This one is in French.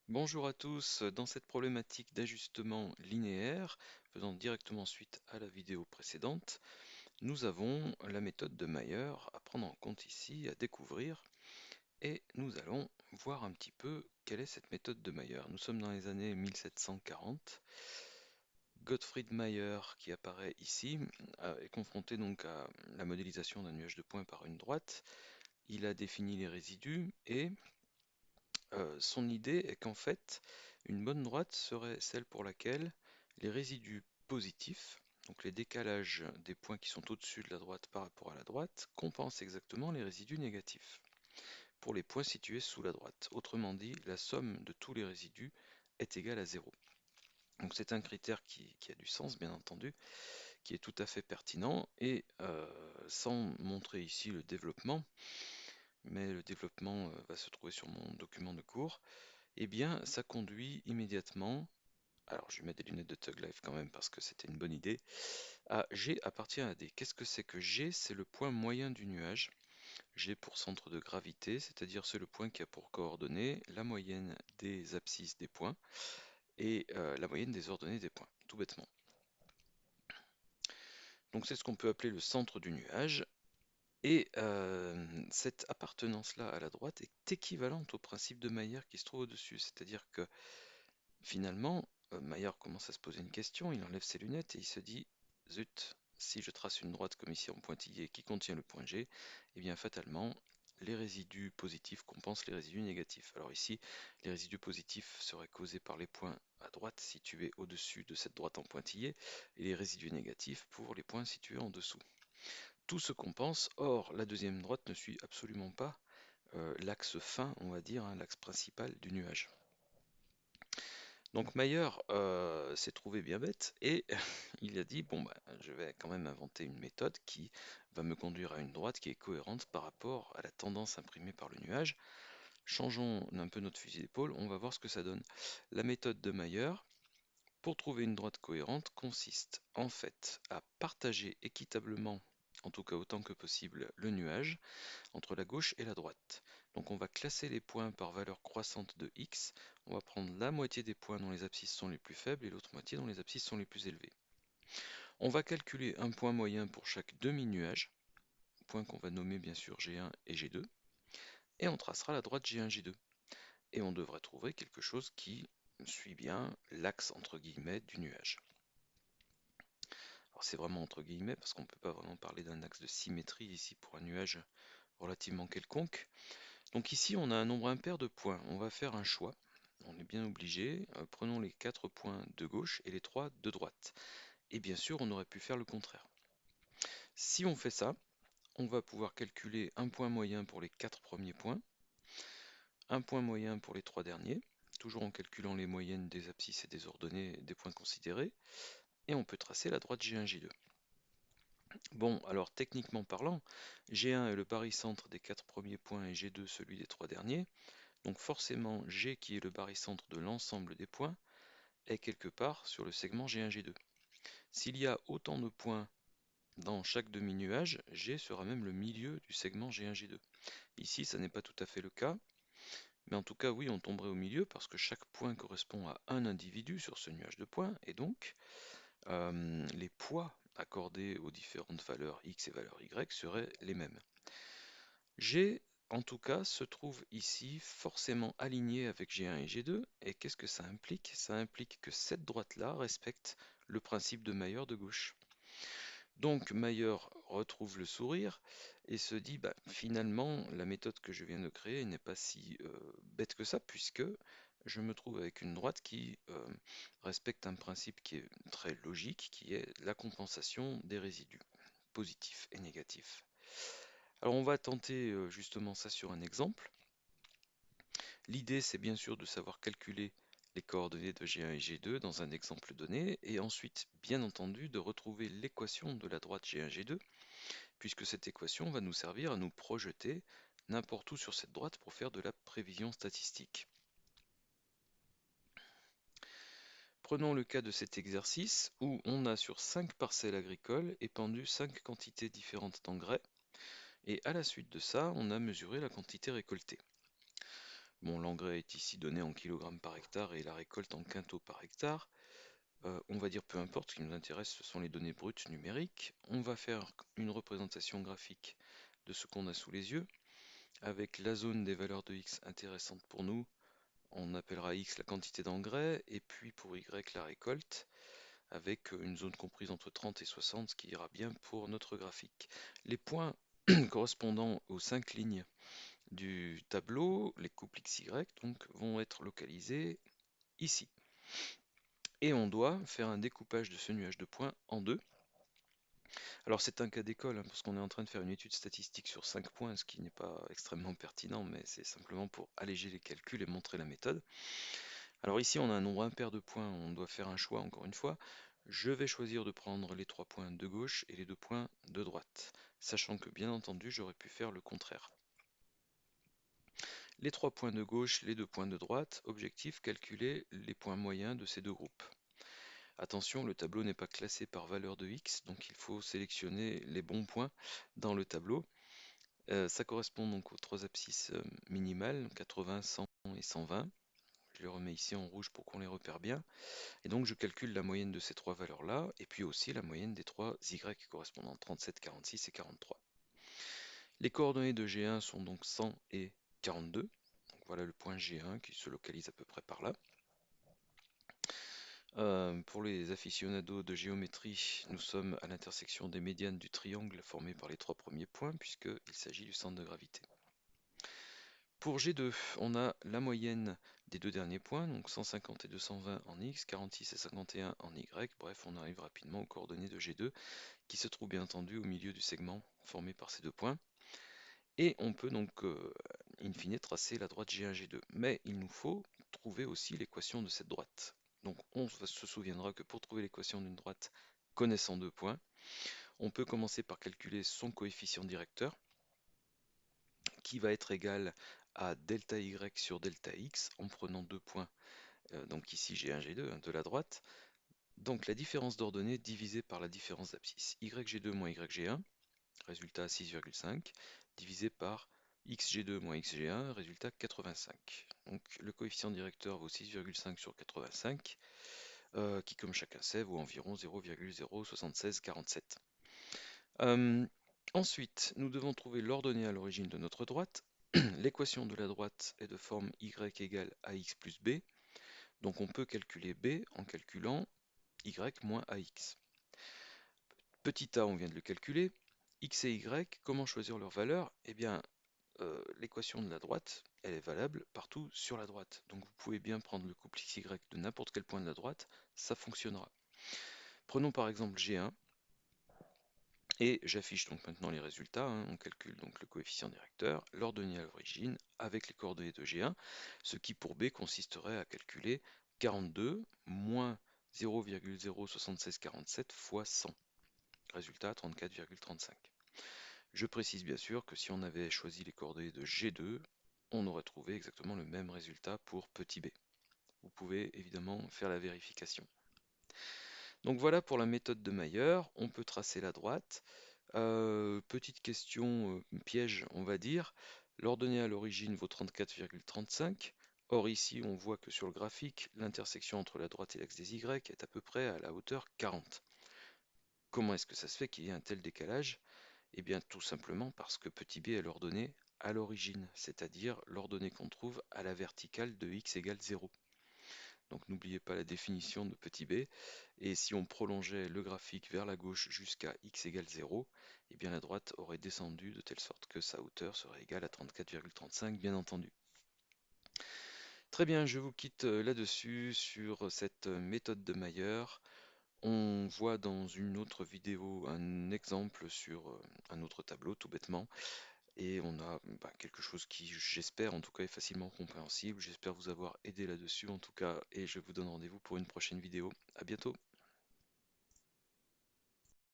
Bonjour à tous, dans cette problématique d'ajustement linéaire, faisant directement suite à la vidéo précédente, nous avons la méthode de Mayer à prendre en compte ici, à découvrir, et nous allons voir un petit peu quelle est cette méthode de Mayer. Nous sommes dans les années 1740. Gottfried Mayer, qui apparaît ici, est confronté donc à la modélisation d'un nuage de points par une droite. Il a défini les résidus et son idée est qu'en fait, une bonne droite serait celle pour laquelle les résidus positifs, donc les décalages des points qui sont au-dessus de la droite par rapport à la droite, compensent exactement les résidus négatifs pour les points situés sous la droite. Autrement dit, la somme de tous les résidus est égale à 0. Donc c'est un critère qui a du sens, bien entendu, qui est tout à fait pertinent, et sans montrer ici le développement, mais le développement va se trouver sur mon document de cours. Eh bien, ça conduit immédiatement, alors je vais mettre des lunettes de Tug Life quand même parce que c'était une bonne idée, à G appartient à D. Qu'est-ce que c'est que G? C'est le point moyen du nuage. G pour centre de gravité, c'est-à-dire c'est le point qui a pour coordonnées la moyenne des abscisses des points et la moyenne des ordonnées des points, tout bêtement. Donc c'est ce qu'on peut appeler le centre du nuage. Et cette appartenance-là à la droite est équivalente au principe de Mayer qui se trouve au-dessus, c'est-à-dire que finalement, Maillard commence à se poser une question, il enlève ses lunettes et il se dit, zut, si je trace une droite comme ici en pointillé qui contient le point G, eh bien fatalement, les résidus positifs compensent les résidus négatifs. Alors ici, les résidus positifs seraient causés par les points à droite situés au-dessus de cette droite en pointillé, et les résidus négatifs pour les points situés en dessous. Tout se compense, or la deuxième droite ne suit absolument pas l'axe fin, on va dire, hein, l'axe principal du nuage. Donc Mayer s'est trouvé bien bête et il a dit, bon bah, je vais quand même inventer une méthode qui va me conduire à une droite qui est cohérente par rapport à la tendance imprimée par le nuage. Changeons un peu notre fusil d'épaule, on va voir ce que ça donne. La méthode de Mayer, pour trouver une droite cohérente, consiste en fait à partager équitablement, en tout cas autant que possible, le nuage entre la gauche et la droite. Donc on va classer les points par valeur croissante de x. On va prendre la moitié des points dont les abscisses sont les plus faibles et l'autre moitié dont les abscisses sont les plus élevées. On va calculer un point moyen pour chaque demi-nuage, point qu'on va nommer bien sûr G1 et G2, et on tracera la droite G1, G2. Et on devrait trouver quelque chose qui suit bien l'axe entre guillemets du nuage. Alors c'est vraiment entre guillemets parce qu'on ne peut pas vraiment parler d'un axe de symétrie ici pour un nuage relativement quelconque. Donc ici, on a un nombre impair de points. On va faire un choix. On est bien obligé. Prenons les 4 points de gauche et les 3 de droite. Et bien sûr, on aurait pu faire le contraire. Si on fait ça, on va pouvoir calculer un point moyen pour les 4 premiers points, un point moyen pour les 3 derniers, toujours en calculant les moyennes des abscisses et des ordonnées des points considérés, et on peut tracer la droite G1, G2. Bon, alors techniquement parlant, G1 est le barycentre des 4 premiers points et G2 celui des 3 derniers. Donc forcément, G qui est le barycentre de l'ensemble des points est quelque part sur le segment G1, G2. S'il y a autant de points dans chaque demi-nuage, G sera même le milieu du segment G1, G2. Ici, ça n'est pas tout à fait le cas, mais en tout cas, oui, on tomberait au milieu parce que chaque point correspond à un individu sur ce nuage de points, et donc les poids accordés aux différentes valeurs x et valeurs y seraient les mêmes. G, en tout cas, se trouve ici forcément aligné avec G1 et G2. Et qu'est-ce que ça implique? Ça implique que cette droite-là respecte le principe de Mayer de gauche. Donc Mayer retrouve le sourire et se dit, bah, finalement, la méthode que je viens de créer n'est pas si bête que ça, puisque je me trouve avec une droite qui respecte un principe qui est très logique, qui est la compensation des résidus, positifs et négatifs. Alors on va tenter justement ça sur un exemple. L'idée c'est bien sûr de savoir calculer les coordonnées de G1 et G2 dans un exemple donné, et ensuite bien entendu de retrouver l'équation de la droite G1, G2, puisque cette équation va nous servir à nous projeter n'importe où sur cette droite pour faire de la prévision statistique. Prenons le cas de cet exercice où on a sur 5 parcelles agricoles épandu 5 quantités différentes d'engrais, et à la suite de ça, on a mesuré la quantité récoltée. Bon, l'engrais est ici donné en kilogrammes par hectare et la récolte en quintaux par hectare. On va dire peu importe, ce qui nous intéresse, ce sont les données brutes numériques. On va faire une représentation graphique de ce qu'on a sous les yeux, avec la zone des valeurs de X intéressantes pour nous. On appellera X la quantité d'engrais, et puis pour Y la récolte, avec une zone comprise entre 30 et 60, ce qui ira bien pour notre graphique. Les points correspondant aux 5 lignes du tableau, les couples XY, donc, vont être localisés ici. Et on doit faire un découpage de ce nuage de points en deux. Alors c'est un cas d'école, hein, parce qu'on est en train de faire une étude statistique sur 5 points, ce qui n'est pas extrêmement pertinent, mais c'est simplement pour alléger les calculs et montrer la méthode. Alors ici on a un nombre impair de points, on doit faire un choix encore une fois. Je vais choisir de prendre les 3 points de gauche et les 2 points de droite, sachant que bien entendu j'aurais pu faire le contraire. Les 3 points de gauche, les 2 points de droite, objectif, calculer les points moyens de ces deux groupes. Attention, le tableau n'est pas classé par valeur de X, donc il faut sélectionner les bons points dans le tableau. Ça correspond donc aux 3 abscisses minimales, 80, 100 et 120. Je les remets ici en rouge pour qu'on les repère bien. Et donc je calcule la moyenne de ces 3 valeurs-là, et puis aussi la moyenne des 3 Y correspondant 37, 46 et 43. Les coordonnées de G1 sont donc 100 et 42. Donc voilà le point G1 qui se localise à peu près par là. Pour les aficionados de géométrie, nous sommes à l'intersection des médianes du triangle formé par les 3 premiers points, puisqu'il s'agit du centre de gravité. Pour G2, on a la moyenne des 2 derniers points, donc 150 et 220 en X, 46 et 51 en Y. Bref, on arrive rapidement aux coordonnées de G2, qui se trouvent bien entendu au milieu du segment formé par ces 2 points. Et on peut donc, in fine, tracer la droite G1, G2. Mais il nous faut trouver aussi l'équation de cette droite. Donc on se souviendra que pour trouver l'équation d'une droite connaissant 2 points, on peut commencer par calculer son coefficient directeur, qui va être égal à delta y sur delta x en prenant 2 points, donc ici G1, G2, de la droite. Donc la différence d'ordonnée divisée par la différence d'abscisse. YG2 moins YG1, résultat 6,5, divisé par XG2 moins XG1, résultat 85. Donc le coefficient directeur vaut 6,5 sur 85, qui comme chacun sait vaut environ 0,07647. Ensuite, nous devons trouver l'ordonnée à l'origine de notre droite. L'équation de la droite est de forme y égale ax plus b, donc on peut calculer b en calculant y moins ax. Petit a, on vient de le calculer. X et y, comment choisir leur valeur? Eh bien, l'équation de la droite, elle est valable partout sur la droite. Donc vous pouvez bien prendre le couple xy de n'importe quel point de la droite, ça fonctionnera. Prenons par exemple G1, et j'affiche donc maintenant les résultats. On calcule donc le coefficient directeur, l'ordonnée à l'origine, avec les coordonnées de G1, ce qui pour B consisterait à calculer 42 moins 0,07647 fois 100. Résultat 34,35. Je précise bien sûr que si on avait choisi les coordonnées de G2, on aurait trouvé exactement le même résultat pour petit b. Vous pouvez évidemment faire la vérification. Donc voilà pour la méthode de Mayer, on peut tracer la droite. Petite question piège, on va dire. L'ordonnée à l'origine vaut 34,35. Or ici, on voit que sur le graphique, l'intersection entre la droite et l'axe des Y est à peu près à la hauteur 40. Comment est-ce que ça se fait qu'il y ait un tel décalage? Eh bien tout simplement parce que petit b est l'ordonnée à l'origine, c'est-à-dire l'ordonnée qu'on trouve à la verticale de x égale 0. Donc n'oubliez pas la définition de petit b, et si on prolongeait le graphique vers la gauche jusqu'à x égale 0, eh bien la droite aurait descendu de telle sorte que sa hauteur serait égale à 34,35 bien entendu. Très bien, je vous quitte là-dessus sur cette méthode de Mayer. On voit dans une autre vidéo un exemple sur un autre tableau, tout bêtement, et on a quelque chose qui, j'espère, en tout cas, est facilement compréhensible. J'espère vous avoir aidé là-dessus, en tout cas, et je vous donne rendez-vous pour une prochaine vidéo. À bientôt!